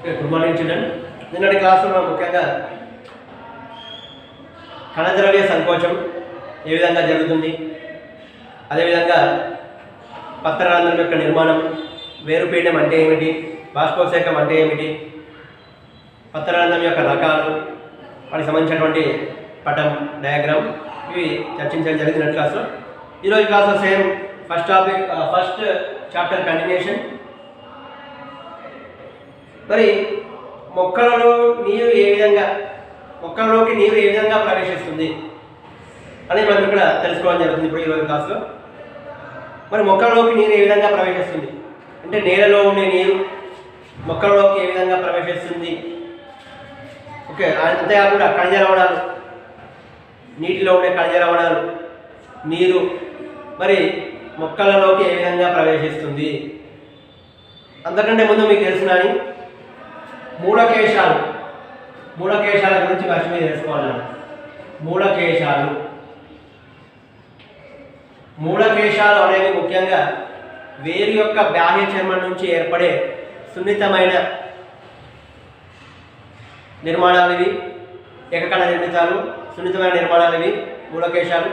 Good morning children. నిన్నటి క్లాసులో ముఖ్యంగా కణద్రవ్య సంకోచం ఏ విధంగా జరుగుతుంది, అదేవిధంగా పత్రరంధ్రం యొక్క నిర్మాణం, వేరుపీఠం అంటే ఏమిటి, బాష్పోత్సేకం అంటే ఏమిటి, పత్రరంధ్రం యొక్క రకాలు, వాటికి సంబంధించినటువంటి పటం డయాగ్రామ్ ఇవి చర్చించడం జరిగిన క్లాసులో. ఈరోజు క్లాసులో same first topic first chapter continuation. మరి మొక్కలలోకి నీరు ఏ విధంగా ప్రవేశిస్తుంది అనేది మనం ఇక్కడ తెలుసుకోవడం జరుగుతుంది ఇప్పుడు ఈరోజు క్లాసులో. మరి మొక్కలలోకి నీరు ఏ విధంగా ప్రవేశిస్తుంది అంటే నేలలో ఉండే నీరు మొక్కలలోకి ఏ విధంగా ప్రవేశిస్తుంది, ఓకే. అంతేకాకుండా ఖనిజ లవణాలు, నీటిలో ఉండే ఖనిజ లవణాలు, నీరు మరి మొక్కలలోకి ఏ విధంగా ప్రవేశిస్తుంది. అంతకంటే ముందు మీకు తెలిసినని మూలకేశాల గురించి ఫస్ట్ మీరు తెలుసుకోవాలి. మూలకేశాలు అనేవి ముఖ్యంగా వేరు యొక్క బాహ్య చర్మం నుంచి ఏర్పడే సున్నితమైన నిర్మాణాలు ఇవి. ఏకకణ నిర్మితాలు, సున్నితమైన నిర్మాణాలు ఇవి మూలకేశాలు.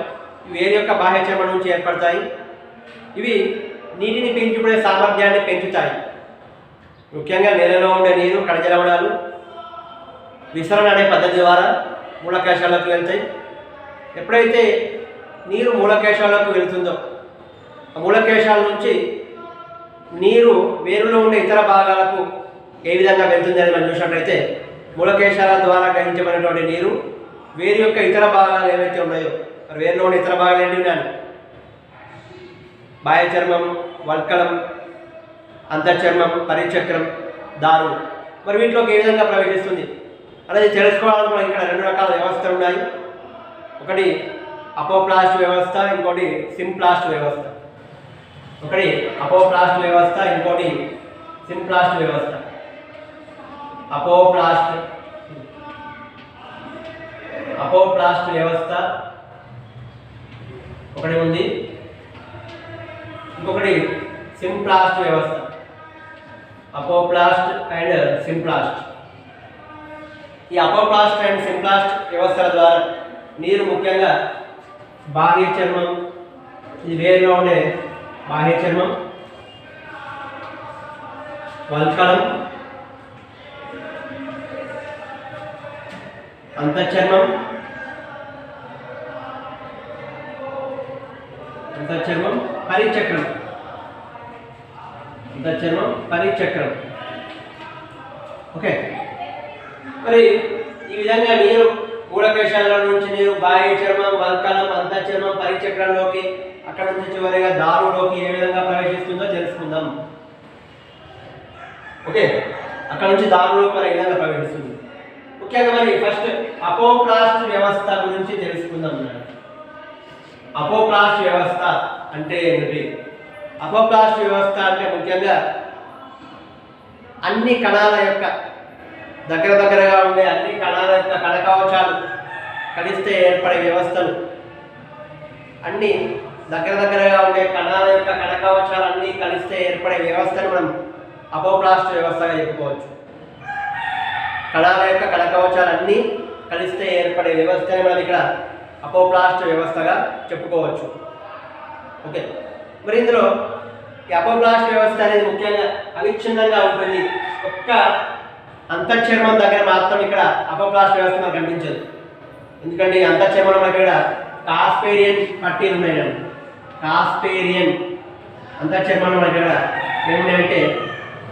వేరు యొక్క బాహ్య చర్మం నుంచి ఏర్పడతాయి. ఇవి నీటిని పీల్చుకునే సామర్థ్యాన్ని పెంచుతాయి. ముఖ్యంగా నేలలో ఉండే నీరు, ఖనిజ లవణాలు విసరణ అనే పద్ధతి ద్వారా మూలకేశాలకు వెళ్తాయి. ఎప్పుడైతే నీరు మూలకేశాలకు వెళ్తుందో ఆ మూలకేశాల నుంచి నీరు వేరులో ఉండే ఇతర భాగాలకు ఏ విధంగా వెళ్తుంది అని మనం చూసినట్లయితే, మూలకేశాల ద్వారా గ్రహించబడినటువంటి నీరు వేరు యొక్క ఇతర భాగాలు ఏవైతే ఉన్నాయో, మరి వేరులో ఉండే ఇతర భాగాలు ఏంటి ఉన్నాయి, బాహ్య చర్మం, వల్కలం, అంతఃచర్మం, పరిచక్రం, దారు, మరి వీటిలోకి ఏ విధంగా ప్రవేశిస్తుంది అనేది తెలుసుకోవడానికి మనకి ఇక్కడ రెండు రకాల వ్యవస్థలు ఉన్నాయి. ఒకటి అపోప్లాస్ట్ వ్యవస్థ, ఇంకోటి సింప్లాస్ట్ వ్యవస్థ. ఒకటి అపోప్లాస్ట్ వ్యవస్థ, ఇంకోటి సింప్లాస్ట్ వ్యవస్థ. అపోప్లాస్ట్ వ్యవస్థ ఒకటి ఉంది, ఇంకొకటి సింప్లాస్ట్ వ్యవస్థ. Apoplast and symplast. ఈ అపోప్లాస్ట్ అండ్ సింప్లాస్ట్ వ్యవస్థల ద్వారా నీరు ముఖ్యంగా బాహ్య చర్మం, ఇది వేరులో ఉండే బాహ్య చర్మం, వల్కలం, అంతఃచర్మం, పరిచక్రం, ఓకే. మరి ఈ విధంగా నీరు మూలకేశాల నుంచి నీరు బాహ్య చర్మం, వల్కలం, అంతఃచర్మం, పరిచక్రంలోకి, అక్కడ నుంచి చివరిగా దారులోకి ఏ విధంగా ప్రవేశిస్తుందో తెలుసుకుందాం. ఓకే, అక్కడ నుంచి దారులోకి మరి ఏ విధంగా ప్రవేశిస్తుంది. ముఖ్యంగా మరి ఫస్ట్ అపోప్లాస్ట్ వ్యవస్థ గురించి తెలుసుకుందాం. అపోప్లాస్ట్ వ్యవస్థ అంటే ఏమిటి? అపోప్లాస్ట్ వ్యవస్థ అంటే ముఖ్యంగా అన్ని కణాల యొక్క దగ్గరగా ఉండే అన్ని కణాల యొక్క కణకవచాలు కలిస్తే ఏర్పడే వ్యవస్థలు, అన్ని దగ్గరగా ఉండే కణాల యొక్క కణకవచాలు అన్నీ కలిస్తే ఏర్పడే వ్యవస్థను మనం అపోప్లాస్ట్ వ్యవస్థగా చెప్పుకోవచ్చు. కణాల యొక్క కణకవచాలు అన్నీ కలిస్తే ఏర్పడే వ్యవస్థని మనం ఇక్కడ అపోప్లాస్ట్ వ్యవస్థగా చెప్పుకోవచ్చు. ఓకే, మరి ఇందులో ఈ అపోప్లాస్ట్ వ్యవస్థ అనేది ముఖ్యంగా అవిచ్ఛిన్నంగా ఉంటుంది. ఒక్క అంతఃచర్మం దగ్గర మాత్రం ఇక్కడ అపోప్లాస్ట్ వ్యవస్థ మనకు కనిపించదు. ఎందుకంటే ఈ అంతఃచర్మం మనకి ఇక్కడ కాస్పేరియన్ పట్టీలు ఉన్నాయి. కాస్పేరియన్ అంతఃచర్మంలో మనకి ఇక్కడ ఏమున్నాయంటే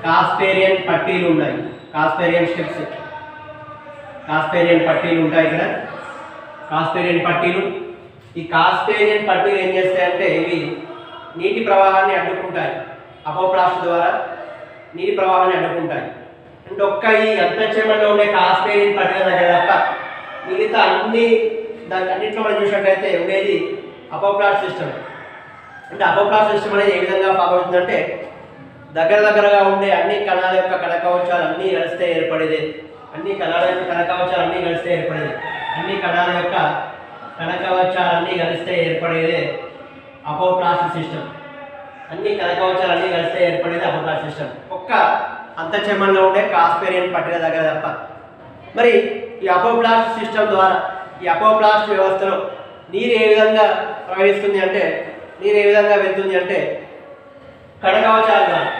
కాస్పేరియన్ పట్టీలు ఉన్నాయి. కాస్పేరియన్ స్టెప్స్, కాస్పేరియన్ పట్టీలు ఉంటాయి ఇక్కడ. కాస్పేరియన్ పట్టీలు, ఈ కాస్పేరియన్ పట్టీలు ఏం చేస్తాయంటే ఇవి నీటి ప్రవాహాన్ని అడ్డుకుంటాయి. అపోప్లాస్ట్ ద్వారా నీటి ప్రవాహాన్ని అడ్డుకుంటాయి. అంటే ఒక్క ఈ అంతఃచర్మంలో ఉండే కాస్పేరియన్ పట్టీల దగ్గర తప్ప మిగతా అన్నింటిలో మనం చూసినట్లయితే ఉండేది అపోప్లాస్ట్ సిస్టమ్. అంటే అపోప్లాస్ట్ సిస్టమ్ అనేది ఏ విధంగా ఫామ్ అవుతుందంటే దగ్గరగా ఉండే అన్ని కణాల యొక్క కణకవచాలు అన్నీ కలిస్తే ఏర్పడేది. అన్ని కణాల యొక్క కణకవచాలు అన్నీ కలిస్తే ఏర్పడేదే అపోప్లాస్ట్ సిస్టమ్. అన్ని కణకవచాలు అన్నీ కలిస్తే ఏర్పడేది అపోప్లాస్ట్ సిస్టమ్. ఒక్క అంతఃచర్మంలో ఉండే కాస్పేరియన్ పట్టిక దగ్గర తప్ప. మరి ఈ అపోప్లాస్ట్ సిస్టమ్ ద్వారా ఈ అపోప్లాస్ట్ వ్యవస్థలో నీరు ఏ విధంగా ప్రవహిస్తుంది అంటే నీరు ఏ విధంగా వెళ్తుంది అంటే కణకవచాల ద్వారా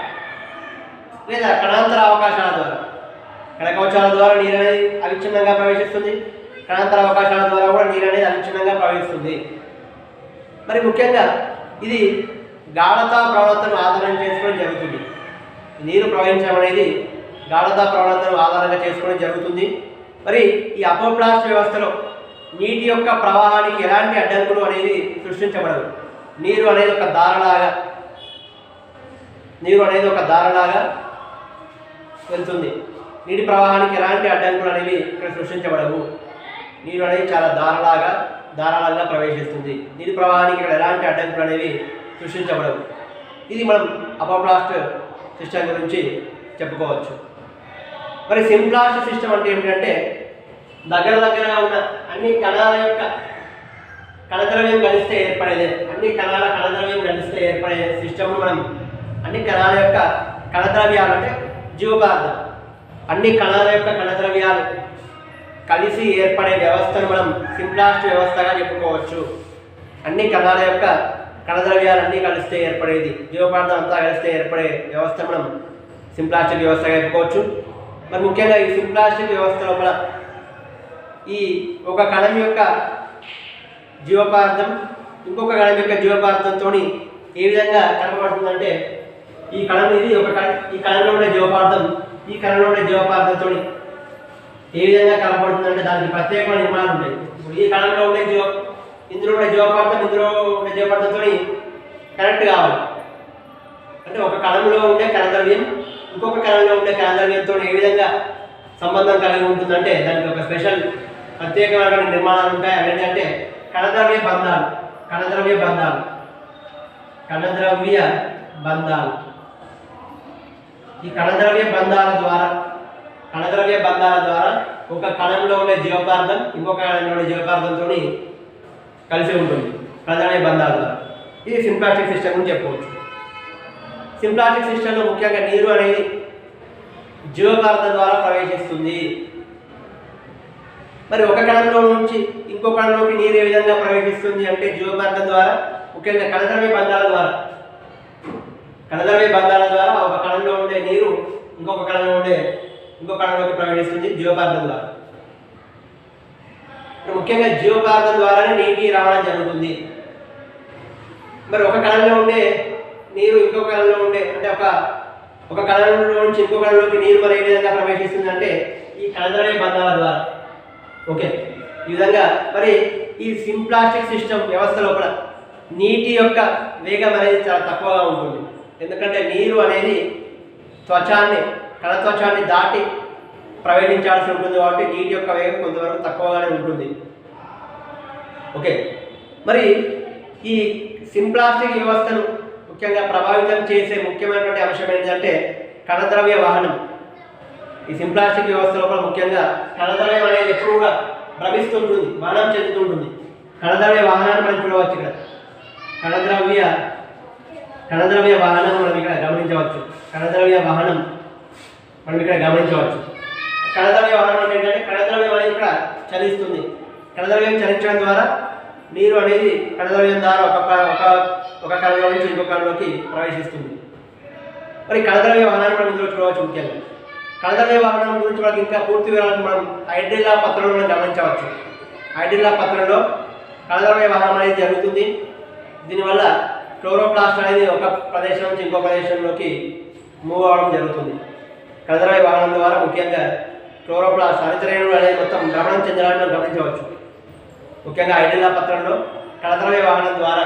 లేదా కణాంతర అవకాశాల ద్వారా. కణకవచాల ద్వారా నీరు అనేది అవిచ్ఛిన్నంగా ప్రవేశిస్తుంది, కణాంతర అవకాశాల ద్వారా కూడా నీరు అనేది అవిచ్ఛిన్నంగా ప్రవహిస్తుంది. మరి ముఖ్యంగా ఇది గాఢతా ప్రవణతను ఆధారం చేసుకోవడం జరుగుతుంది. నీరు ప్రవహించడం అనేది గాఢతా ప్రవణతను ఆధారంగా చేసుకోవడం జరుగుతుంది. మరి ఈ అపోప్లాస్ట్ వ్యవస్థలో నీటి యొక్క ప్రవాహానికి ఎలాంటి అడ్డంకులు అనేది సృష్టించబడదు. నీరు అనేది ఒక దారలాగా వెళ్తుంది. నీటి ప్రవాహానికి ఎలాంటి అడ్డంకులు అనేవి ఇక్కడ సృష్టించబడవు. నీరు అనేది చాలా దారాళంగా ప్రవేశిస్తుంది. నీటి ప్రవాహానికి ఇక్కడ ఎలాంటి అడ్డంకులు అనేవి సృష్టించబడవు. ఇది మనం అపోప్లాస్ట్ సిస్టమ్ గురించి చెప్పుకోవచ్చు. మరి సింప్లాస్ట్ సిస్టమ్ అంటే ఏమిటంటే దగ్గరగా ఉన్న అన్ని కణాల యొక్క కణద్రవ్యం కలిస్తే ఏర్పడేది, అన్ని కణాల కణద్రవ్యం కలిస్తే ఏర్పడే సిస్టమ్ మనం అన్ని కణాల యొక్క కణద్రవ్యాలు అంటే జీవపదార్థం, అన్ని కణాల యొక్క కణద్రవ్యాలు కలిసి ఏర్పడే వ్యవస్థను మనం సింప్లాస్ట్ వ్యవస్థగా చెప్పుకోవచ్చు. అన్ని కణాల యొక్క కణద్రవ్యాలు అన్నీ కలిస్తే ఏర్పడేది, జీవపదార్థం అంతా కలిస్తే ఏర్పడే వ్యవస్థ మనం సింప్లాస్టిక్ వ్యవస్థగా చెప్పుకోవచ్చు. మరి ముఖ్యంగా ఈ సింప్లాస్టిక్ వ్యవస్థ లోపల ఈ ఒక కణం యొక్క జీవపదార్థం ఇంకొక కణం యొక్క జీవపదార్థంతో ఏ విధంగా కలపబడుతుందంటే ఈ కణం ఇది ఈ కణంలో ఉండే జీవపదార్థం ఈ కణంలో ఉండే జీవపదార్థంతో ఏ విధంగా కలపబడుతుందంటే దానికి ప్రత్యేకమైన నిర్మాణాలు ఉంటాయి. ఇప్పుడు ఈ కణంలో ఉండే ఇందులో ఉండే జీవపదార్థం ఇందులో ఉండే జీవపదార్థంతో కనెక్ట్ కావాలి. అంటే ఒక కణంలో ఉండే కణద్రవ్యం ఇంకొక కణంలో ఉండే కణద్రవ్యంతో ఏ విధంగా సంబంధం కలిగి ఉంటుందంటే దానికి ఒక స్పెషల్ ప్రత్యేకమైన నిర్మాణాలు ఉంటాయి. అవేంటంటే కణద్రవ్య బంధాలు. ఈ కణద్రవ్య బంధాల ద్వారా ఒక కణంలో ఉండే జీవపదార్థం ఇంకొక కణంలో ఉండే జీవపదార్థంతో కలిసి ఉంటుంది కణద్రవ్య బంధాల ద్వారా. ఇది సింప్లాస్టిక్ సిస్టమ్ అని చెప్పవచ్చు. సింప్లాస్టిక్ సిస్టంలో ముఖ్యంగా నీరు అనేది జీవపదార్థం ద్వారా ప్రవేశిస్తుంది. మరి ఒక కణంలో నుంచి ఇంకో కణంలోకి నీరు ఏ విధంగా ప్రవేశిస్తుంది అంటే జీవపదార్థం ద్వారా, ముఖ్యంగా కణద్రవ్య బంధాల ద్వారా ఒక కణంలో ఉండే నీరు ఇంకో కణంలోకి ప్రవేశిస్తుంది జీవపదార్థం ద్వారా. ముఖ్యంగా జీవపదార్థం ద్వారానే నీటి రావడం జరుగుతుంది. మరి ఒక కణంలో ఉండే నీరు ఇంకో కణంలో ఉండే అంటే ఒక కణంలో నుంచి ఇంకో కణంలోకి నీరు మరి ఏ విధంగా ప్రవేశిస్తుంది అంటే ఈ కణద్రవ్య బంధాల ద్వారా. ఓకే, ఈ విధంగా మరి ఈ సింప్లాస్టిక్ సిస్టమ్ వ్యవస్థ లోపల నీటి యొక్క వేగం అనేది చాలా తక్కువగా ఉంటుంది. ఎందుకంటే నీరు అనేది కణత్వచాన్ని దాటి ప్రవేశించాల్సి ఉంటుంది కాబట్టి నీటి యొక్క వేగం కొంతవరకు తక్కువగానే ఉంటుంది. ఓకే, మరి ఈ సింప్లాస్టిక్ వ్యవస్థను ముఖ్యంగా ప్రభావితం చేసే ముఖ్యమైనటువంటి అంశం ఏంటంటే కణద్రవ్య వాహనం. ఈ సింప్లాస్టిక్ వ్యవస్థ లోపల ముఖ్యంగా కణద్రవ్యం అనేది ఎక్కువగా భ్రమిస్తుంటుంది, వాహనం చెందుతుంటుంది. కణద్రవ్య వాహనాన్ని మనం చూడవచ్చు. ఇక్కడ కణద్రవ్య వాహనం మనం ఇక్కడ గమనించవచ్చు. కణద్రవ్య వాహనం ఏంటంటే కణద్రవ్యం అనేది ఇక్కడ చలిస్తుంది. కణద్రవ్యం చలించడం ద్వారా నీరు అనేది కణద్రవ్యం ద్వారా ఒక కణంలో నుంచి ఇంకొక కణంలోకి ప్రవేశిస్తుంది. మరి కణద్రవ్య వాహనాన్ని మనం ఇందులో చూడవచ్చు. ముఖ్యంగా కణద్రవ్య వాహనం గురించి మనకి ఇంకా పూర్తి వివరాలను మనం హైడ్రిల్లా పత్రంలో మనం గమనించవచ్చు. హైడ్రిల్లా పత్రంలో కణద్రవ్య వాహనం అనేది జరుగుతుంది. దీనివల్ల క్లోరోప్లాస్ట్ అనేది ఒక ప్రదేశం నుంచి ఇంకో ప్రదేశంలోకి మూవ్ అవ్వడం జరుగుతుంది. కణద్రవ్య వాహనం ద్వారా ముఖ్యంగా క్లోరోప్లాస్ట్ హరితరేణువులు అనేది మొత్తం భ్రమణం చెందడాన్ని మనం గమనించవచ్చు. ముఖ్యంగా హైడ్రిల్లా పత్రంలో కణద్రవ్య వాహనం ద్వారా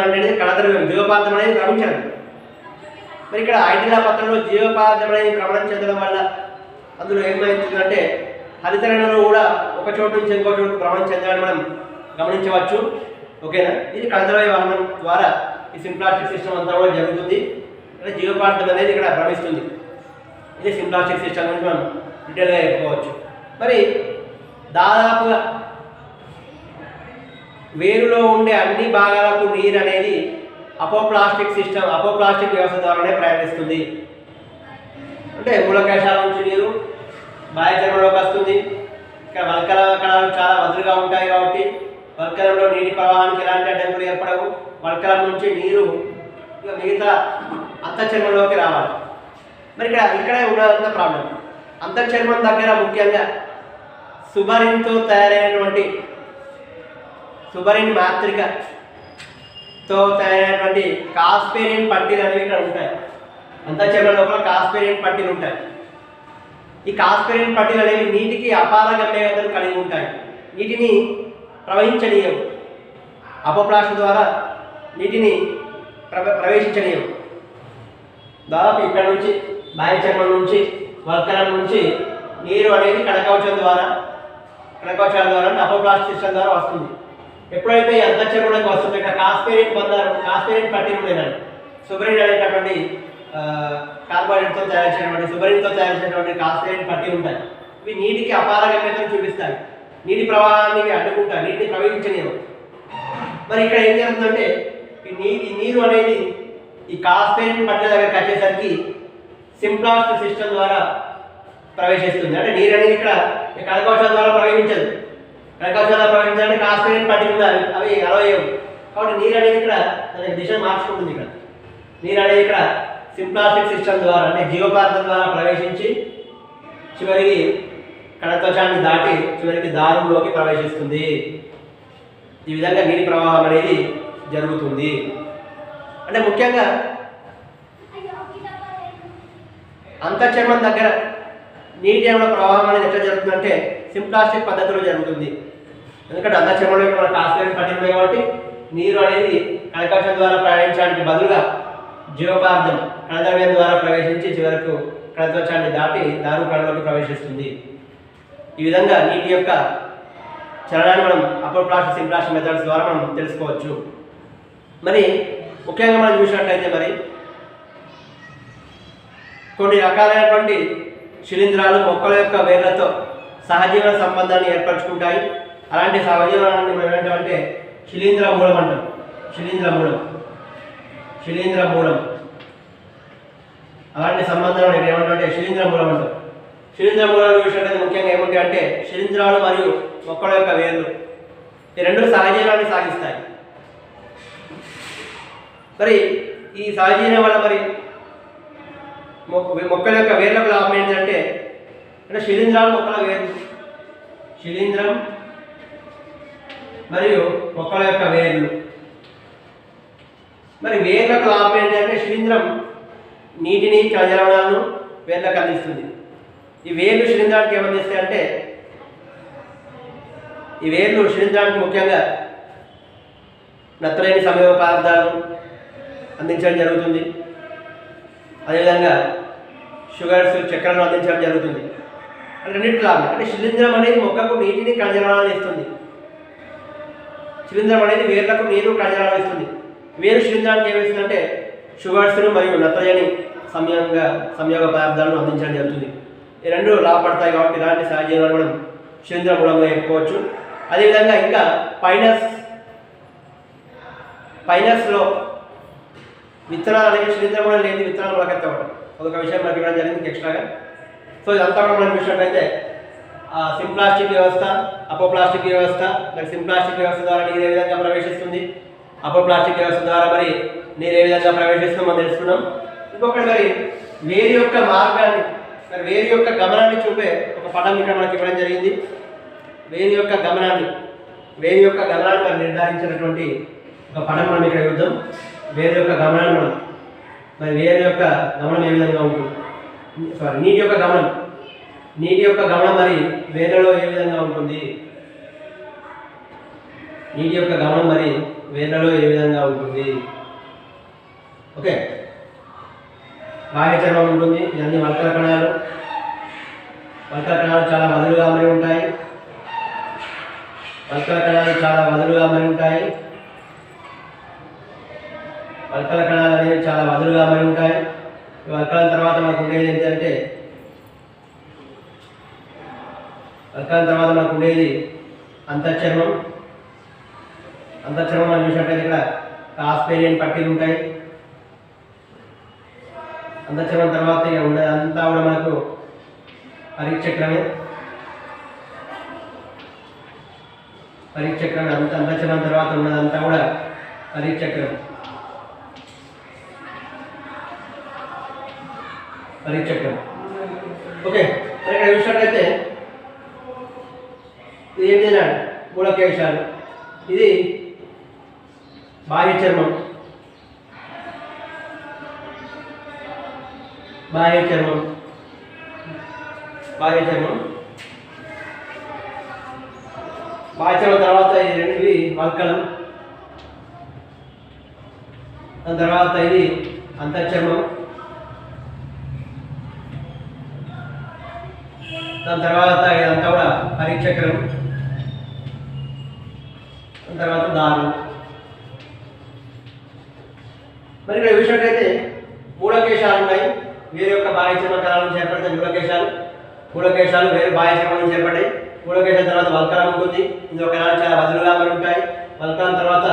అనేది కణద్రవ్యం జీవపదార్థం అనేది భ్రమించడం. మరి ఇక్కడ హైడ్రిల్లా పత్రంలో జీవపదార్థం అనేది భ్రమణం చెందడం వల్ల అందులో ఏమవుతుందంటే హరితరేణువులు కూడా ఒక చోటు నుంచి ఇంకో చోటు భ్రమణం చెందడాన్ని మనం గమనించవచ్చు. ఓకేనా, ఇది కణద్రవ్య వాహనం ద్వారా ఈ సింప్లాస్టిక్ సిస్టమ్ అంతా కూడా జరుగుతుంది. అంటే జీవపదార్థం అనేది ఇక్కడ భ్రమిస్తుంది. ఇది సింప్లాస్టిక్ సిస్టమ్ గురించి మనం డీటెయిల్గా చెప్పుకోవచ్చు. మరి దాదాపుగా వేరులో ఉండే అన్ని భాగాలకు నీరు అనేది అపోప్లాస్టిక్ వ్యవస్థ ద్వారానే ప్రయాణిస్తుంది. అంటే మూలకేశాల నుంచి నీరు బాహ్య చర్మంలోకి వస్తుంది. ఇక్కడ వల్కల కణాలు చాలా వదులుగా ఉంటాయి కాబట్టి వల్కలంలో నీటి ప్రవాహానికి ఎలాంటి అడ్డంకులు ఏర్పడవు. వల్కలం నుంచి నీరు మిగతా అంతఃచర్మంలోకి రావాలి. మరి ఇక్కడే ఉన్నదంత ప్రాబ్లం. అంతఃచర్మం దగ్గర ముఖ్యంగా సుబరిన్తో తయారైనటువంటి సుబరిన్ మాత్రికతో తయారైనటువంటి కాస్పేరియన్ పట్టీలు అనేవి ఇక్కడ ఉంటాయి. అంతఃచర్మం లోపల కాస్పేరియన్ పట్టీలు ఉంటాయి. ఈ కాస్పేరియన్ పట్టీలు అనేవి నీటికి అపారగమ్యతను కలిగి ఉంటాయి. నీటిని ప్రవహించనీయవు. అపోప్లాస్ట్ ద్వారా నీటిని ప్రవేశించనీయవు. దాదాపు ఇక్కడ నుంచి బాహ్య చర్మం నుంచి వల్కలం నుంచి నీరు అనేది కణకవచాల ద్వారా అపోప్లాస్ట్ సిస్టమ్ ద్వారా వస్తుంది. ఎప్పుడైతే ఈ అంతఃచర్మంలోకి వస్తుంది ఇక్కడ కాస్పేరియన్ పట్టీలు ఉన్నాయి. సుబరిన్ అనేటటువంటి కార్బోహైడ్రేట్తో తయారు చేసినటువంటి సుబరిన్తో తయారు చేసినటువంటి కాస్పేరియన్ పట్టీలు ఉంటాయి. ఇవి నీటికి అపారగమ్యతను చూపిస్తాయి. నీటి ప్రవాహాన్ని అడ్డుకుంటాయి. నీటిని ప్రవహించలేవు. మరి ఇక్కడ ఏం జరుగుతుందంటే ఈ నీరు అనేది ఈ కాస్పేరియన్ పట్టీల దగ్గరికి వచ్చేసరికి సింప్లాస్ట్ సిస్టమ్ ద్వారా ప్రవేశిస్తుంది. అంటే నీరు అనేది ఇక్కడ కణకవచాల ద్వారా ప్రవహించదు. కణకవచాల ద్వారా ప్రవహించాలంటే కాస్పేరియన్ పట్టీలు ఉన్నాయి, అవి అలవయ్యవు. కాబట్టి నీరు అనేది ఇక్కడ దానికి దిశను మార్చుకుంటుంది. ఇక్కడ నీరు అనేది ఇక్కడ సింప్లాస్టిక్ సిస్టమ్ ద్వారా అంటే జీవపదార్థం ద్వారా ప్రవేశించి చివరికి కణత్వచాన్ని దాటి చివరికి దారులోకి ప్రవేశిస్తుంది. ఈ విధంగా నీటి ప్రవాహం అనేది జరుగుతుంది. అంటే ముఖ్యంగా అంతఃచర్మం దగ్గర నీటి ప్రవాహం అనేది ఎట్లా జరుగుతుందంటే సింప్లాస్టిక్ పద్ధతిలో జరుగుతుంది. ఎందుకంటే అంతఃచర్మంలో ఇక్కడ కాస్పేరియన్ పట్టీలు ఉన్నాయి కాబట్టి నీరు అనేది కణకవచం ద్వారా ప్రయాణించడానికి బదులుగా జీవపదార్థం కణద్రవ్యం ద్వారా ప్రవేశించి చివరకు కణత్వచాన్ని దాటి దారు కణలోకి ప్రవేశిస్తుంది. ఈ విధంగా నీటి యొక్క చలనాన్ని మనం అపోప్లాస్ట్ సింప్లాస్ట్ మెథడ్స్ ద్వారా మనం తెలుసుకోవచ్చు. మరి ముఖ్యంగా మనం చూసినట్లయితే మరి కొన్ని రకాలైనటువంటి శిలీంధ్రాలు మొక్కల యొక్క వేర్లతో సహజీవన సంబంధాన్ని ఏర్పరచుకుంటాయి. అలాంటి సహజీవనాన్ని మనం ఏంటంటే శిలీంద్ర మూలం అంటాం. శిలీంద్ర మూలం అలాంటి సంబంధాలు ఏమంటే శిలీంద్ర మూలం అంటాం. శిలీంద్ర మూలాలు చూసినట్లయితే ముఖ్యంగా ఏముంటాయి అంటే శిలీంధ్రాలు మరియు మొక్కల యొక్క వేర్లు ఈ రెండు సహజీవనాన్ని సాగిస్తాయి. మరి ఈ సహజీవనం వల్ల మరి మొక్కల యొక్క వేర్లకు లాభం ఏంటంటే శిలీంధ్రాలు మొక్కల వేర్లు శిలీంధ్రం మరియు మొక్కల యొక్క వేర్లు. మరి వేర్లకు లాభం ఏంటంటే శిలీంధ్రం నీటిని కణజాలాలను వేర్లకు అందిస్తుంది. ఈ వేర్లు శిలీంధ్రానికి ఏమందిస్తాయి అంటే ఈ వేర్లు శిలీంధ్రానికి ముఖ్యంగా నత్తలేని సమయోగ పదార్థాలను అందించడం జరుగుతుంది. అదేవిధంగా షుగర్స్ చక్కెరను అందించడం జరుగుతుంది. అంటే రెండింటి లాభం అంటే శిలీంధ్రం అనేది మొక్కకు నీటిని కణజాలాలను ఇస్తుంది. శిలీంధ్రం అనేది వేర్లకు నీరు కణజాలాలు ఇస్తుంది. వేరు శిలీంధ్రానికి ఏమిస్తుందంటే షుగర్స్ను మరియు నత్రజని సంయోగ పదార్థాలను అందించడం జరుగుతుంది. ఈ రెండు లాభపడతాయి కాబట్టి ఇలాంటి సహజీవనాలు మనం శిలీంద్ర మూలంగా చెప్పుకోవచ్చు. అదేవిధంగా ఇంకా పైనస్లో విత్తనాలు అనేవి శిలీంద్ర మూలం లేని విత్తనాలు మొలకెత్తవడం అదొక విషయం మనకి ఇవ్వడం జరిగింది ఎక్స్ట్రాగా. సో ఇదంతా కూడా మనం చూసినట్లయితే సింప్లాస్టిక్ వ్యవస్థ అపోప్లాస్టిక్ వ్యవస్థ మరి సింప్లాస్టిక్ వ్యవస్థ ద్వారా నీరు ఏ విధంగా ప్రవేశిస్తుంది, అపోప్లాస్టిక్ వ్యవస్థ ద్వారా మరి నీరు ఏ విధంగా ప్రవేశిస్తుందో మనం తెలుసుకున్నాం. ఇంకొకటి మరి వేరు యొక్క మార్గాన్ని మరి వేరు యొక్క గమనాన్ని చూపే ఒక పటం ఇక్కడ మనకి ఇవ్వడం జరిగింది. వేరు యొక్క గమనాన్ని మరి నిర్ధారించినటువంటి ఒక పటం మనం ఇక్కడ చూద్దాం. వేరు యొక్క గమనాన్ని మనం మరి వేరు యొక్క గమనం ఏ విధంగా ఉంటుంది, నీటి యొక్క గమనం మరి వేర్లలో ఏ విధంగా ఉంటుంది, నీటి యొక్క గమనం మరి వేర్లలో ఏ విధంగా ఉంటుంది. ఓకే, బాహ్య చర్మం ఉంటుంది. ఇవన్నీ వల్కల కణాలు చాలా వదులుగా అమరి ఉంటాయి. వల్కల కణాలు అనేవి చాలా వదులుగా అమరి ఉంటాయి. వల్కలం తర్వాత మనకు ఉండేది ఏంటంటే అంతఃచర్మం మనం చూసినట్లయితే ఇక్కడ కాస్పేరియన్ పట్టీలు ఉంటాయి. అంతఃచర్మం తర్వాత ఇక ఉండదు అంతా కూడా మనకు పరిచక్రమే. పరిచక్రమే అంతఃచర్మం తర్వాత ఉన్నదంతా కూడా పరిచక్రం. పరిచక్రం ఓకే. ఇక్కడ చూసినట్లయితే ఇది ఏం చేయాలి? మూలకేశాలు. ఇది బాహ్య చర్మం. బాహ్య చర్మం బాహ్య చర్మం బాహ్య చర్మం తర్వాత ఇది రెండువి వల్కలం. దాని తర్వాత ఇది అంతఃచర్మం. దాని తర్వాత ఇదంతా కూడా పరిచక్రం. దాని తర్వాత దారు. మరి ఇక్కడ చూసినట్లయితే మూలకేశాలు ఉన్నాయి. వేరే యొక్క బాహ్య చర్మ కణాల నుంచి ఏర్పడతాయి మూలకేశాలు. మూలకేశాలు వేరే బాహ్య చర్మం నుంచి ఏర్పడాయి. మూలకేశం తర్వాత వల్కలం ఉంటుంది. ఇందులో కణాలు చాలా వదులుగా ఉంటాయి. వల్కలం తర్వాత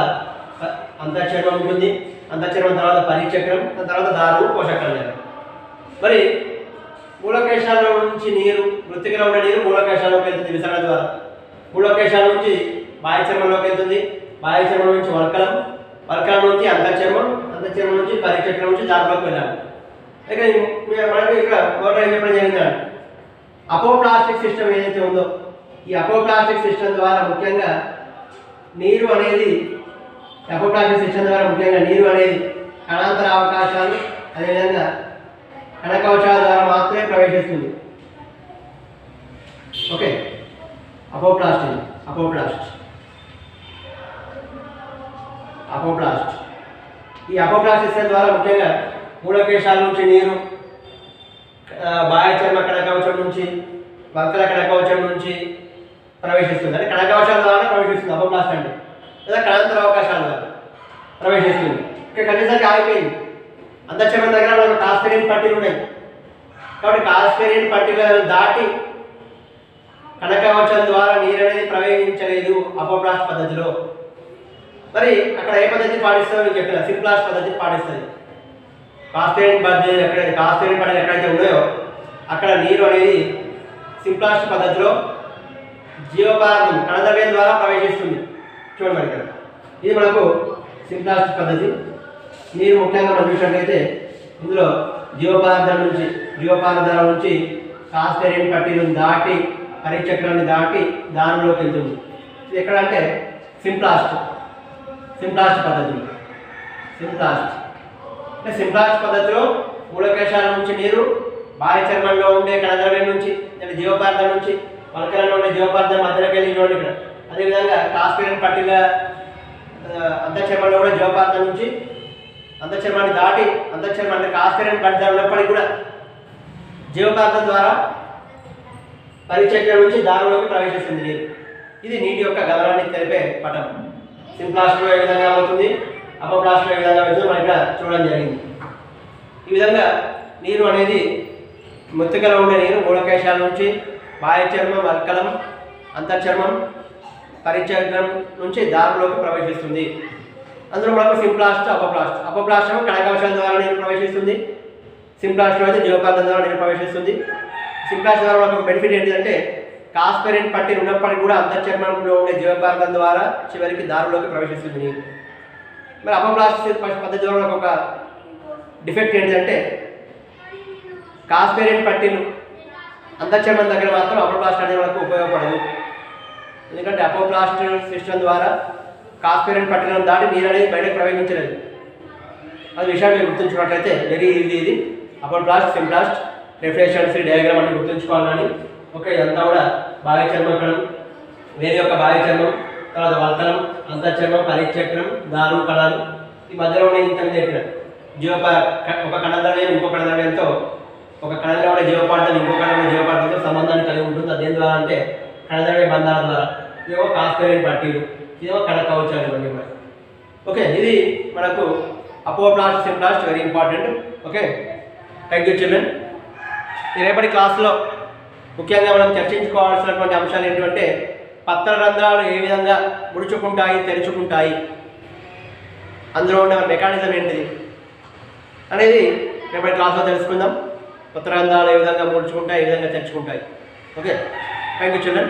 అంతఃచర్మం ఉంటుంది. అంతఃచర్మం తర్వాత పరిచక్రం. దాని తర్వాత దారు పోషకాలు. మరి మూలకేశాల నుంచి నీరు మృతికలో ఉండే నీరు మూలకేశాల్లోకి వెళ్తుంది విసరణ ద్వారా. మూలకేశాల నుంచి బాహ్య చర్మంలోకి వెళ్తుంది. బాహ్య చర్మం నుంచి వల్కలం. వల్కలం నుంచి అంతఃచర్మం. అంతఃచర్మం నుంచి పరిచక్రం నుంచి దారిలోకి వెళ్ళాలి. ఇక మనకి ఇక్కడ మొదట ఏం చెప్పడం జరిగిందండి, అపోప్లాస్టిక్ సిస్టమ్ ఏదైతే ఉందో ఈ అపోప్లాస్టిక్ సిస్టమ్ ద్వారా ముఖ్యంగా నీరు అనేది కణాంతర అవకాశాలు అదేవిధంగా కణకవచాల ద్వారా మాత్రమే ప్రవేశిస్తుంది. ఓకే. అపోప్లాస్ట్ ఈ అపోప్లాస్ట్ సిస్టమ్ ద్వారా ముఖ్యంగా మూలకేశాల నుంచి నీరు బాహ్య చర్మ కణకవచం నుంచి వల్కల కణకవచం నుంచి ప్రవేశిస్తుంది. అంటే కణకవచాల ద్వారా ప్రవేశిస్తుంది అపోప్లాస్ట్ అంటే, లేదా కణాంతర అవకాశాల ద్వారా ప్రవేశిస్తుంది. ఇక్కడ కనీసానికి ఆగిపోయింది. అంతఃచర్మం దగ్గర మనకు కాస్పేరియన్ పట్టీలు ఉన్నాయి కాబట్టి కాస్పేరియన్ పట్టీలను దాటి కణకవచం ద్వారా నీరు అనేది ప్రవేశించలేదు అపోప్లాస్ట్ పద్ధతిలో. మరి అక్కడ ఏ పద్ధతి పాటిస్తుందో మీకు చెప్పిన సింప్లాస్ట్ పద్ధతి పాటిస్తుంది. కాస్పేరియన్ పద్ధతి కాస్పేరియన్ పట్టీలు ఎక్కడైతే ఉన్నాయో అక్కడ నీరు అనేది సింప్లాస్ట్ పద్ధతిలో జీవపదార్థం కణద్రవ్యం ద్వారా ప్రవేశిస్తుంది. చూడండి ఇక్కడ ఇది మనకు సింప్లాస్ట్ పద్ధతి. నీరు ముఖ్యంగా మనం చూసినట్లయితే ఇందులో జీవపదార్థాల నుంచి కాస్పేరియన్ పట్టీలను దాటి పరిచక్రాన్ని దాటి దానిలోకి వెళ్తుంది. ఇది ఎక్కడ అంటే సింప్లాస్ట్ పద్ధతి. సింప్లాస్ట్ పద్ధతిలో మూలకేశాల నుంచి నీరు బాహ్య చర్మంలో ఉండే కణద్రవ్యం నుంచి లేదా జీవపదార్థం నుంచి వల్కలంలో ఉండే జీవపదార్థం మధ్యలోకి వెళ్ళి చూడండి ఇక్కడ. అదేవిధంగా కాస్పేరియన్ పట్టీల అంతఃచర్మంలో కూడా జీవపదార్థం నుంచి అంతఃచర్మాన్ని దాటి అంతఃచర్మాన్ని కాస్పేరియన్ పట్టీలు ఉన్నప్పటికీ కూడా జీవపదార్థం ద్వారా పరిచక్రం నుంచి దానిలోకి ప్రవేశిస్తుంది నీరు. ఇది నీటి యొక్క గమనాన్ని తెలిపే పటం. సింప్లాస్ట్లో ఏ విధంగా అవుతుంది, అపోప్లాస్ట్లో ఏ విధంగా అవుతుందో మనం ఇక్కడ చూడడం జరిగింది. ఈ విధంగా నీరు అనేది మృతికలో ఉండే నీరు మూలకేశాల నుంచి బాహ్య చర్మం వల్కలం అంతఃచర్మం పరిచక్రం నుంచి దారిలోకి ప్రవేశిస్తుంది. అందులో మనకు సింప్లాస్ట్ అపోప్లాస్ట్ కణకవచాల ద్వారా నీరు ప్రవేశిస్తుంది. సింప్లాస్ట్లో అయితే జీవపదార్థం ద్వారా నీరు ప్రవేశిస్తుంది. సింప్లాస్ట్ ద్వారా మనకు బెనిఫిట్ ఏంటంటే కాస్పేరియన్ పట్టీలు ఉన్నప్పటికీ కూడా అంతఃచర్మంలో ఉండే జీవపదార్థం ద్వారా చివరికి దారిలోకి ప్రవేశిస్తుంది నీరు. మరి అపోప్లాస్ట్ పద్ధతి ద్వారా మనకు ఒక డిఫెక్ట్ ఏంటంటే కాస్పేరియన్ పట్టీలు అంతఃచర్మం దగ్గర మాత్రం అపోప్లాస్ట్ అనేది మనకు ఉపయోగపడదు. ఎందుకంటే అపోప్లాస్ట్ సిస్టమ్ ద్వారా కాస్పేరియన్ పట్టీలను దాటి నీరు అనేది బయటకు ప్రవేశించలేదు. అది విషయాన్ని గుర్తుంచుకున్నట్లయితే వెరీ ఈజీ. ఇది అపోప్లాస్ట్ సింప్లాస్ట్ రిఫ్లెక్షన్స్ డయాగ్రామ్ అంటే గుర్తుంచుకోవాలని. ఓకే. ఇదంతా కూడా బాహ్య చర్మం కణం, వేరే యొక్క బాహ్య చర్మం, తర్వాత వల్కలం అంతఃచర్మం పరిచక్రం దారు కణాలు. ఈ మధ్యలో ఉండే ఇంత చెప్పిన ఒక కణద్రవ్యం ఇంకో కణద్రవ్యంతో ఒక కణంలో ఉండే జీవపదార్థం ఇంకో కణంలో జీవపదార్థంతో సంబంధాన్ని కలిగి ఉంటుంది. అదేం ద్వారా అంటే కణద్రవ్య బంధాల ద్వారా. ఇదేమో కాస్పేరియన్ పట్టీలు, ఇదేమో కణకవచాలు ఇవన్నీ కూడా. ఓకే. ఇది మనకు apoplast symplast very important. Okay. Thank you children. రేపటి క్లాస్లో ముఖ్యంగా మనం చర్చించుకోవాల్సినటువంటి అంశాలు ఏంటంటే పత్ర రంధ్రాలు ఏ విధంగా ముడుచుకుంటాయి తెరుచుకుంటాయి, అందులో ఉన్న మెకానిజం ఏంటిది అనేది రేపటి క్లాస్లో తెలుసుకుందాం. కొత్త రంధ్రాలు ఏ విధంగా ముడుచుకుంటాయి, ఏ విధంగా తెరుచుకుంటాయి. Okay, thank you children.